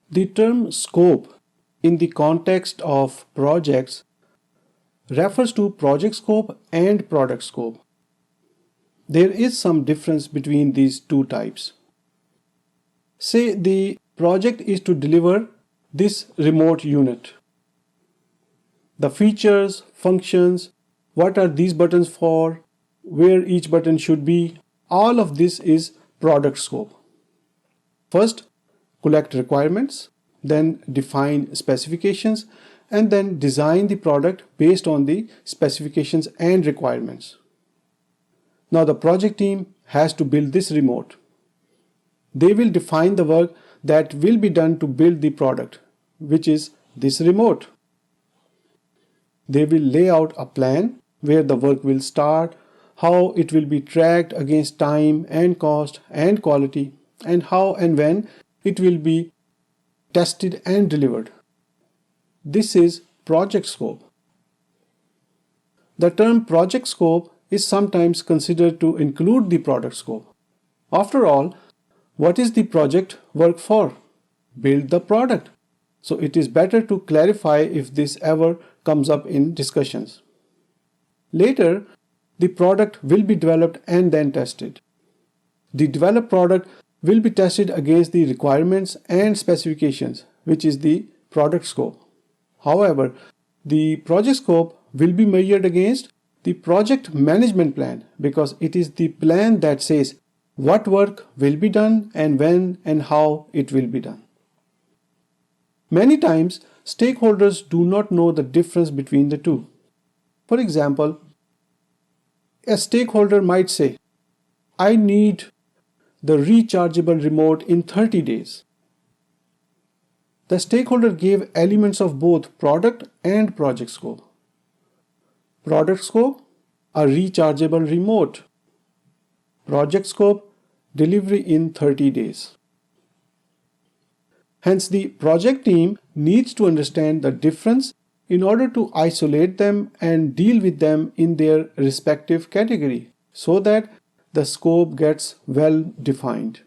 The term scope in the context of projects refers to project scope and product scope. There is some difference between these two types. Say the project is to deliver this remote unit. The features, functions, what are these buttons for, where each button should be, all of this is product scope. First, collect requirements, then define specifications, and then design the product based on the specifications and requirements. Now the project team has to build this remote. They will define the work that will be done to build the product, which is this remote. They will lay out a plan where the work will start, how it will be tracked against time and cost and quality, and how and when it will be tested and delivered. This is project scope. The term project scope is sometimes considered to include the product scope. After all, what is the project work for? Build the product. So it is better to clarify if this ever comes up in discussions. Later, the product will be developed and then tested. The developed product will be tested against the requirements and specifications, which is the product scope. However, the project scope will be measured against the project management plan because it is the plan that says what work will be done and when and how it will be done. Many times, stakeholders do not know the difference between the two. For example, a stakeholder might say, I need the rechargeable remote in 30 days. The stakeholder gave elements of both product and project scope. Product scope, a rechargeable remote. Project scope, delivery in 30 days. Hence, the project team needs to understand the difference in order to isolate them and deal with them in their respective category so that the scope gets well defined.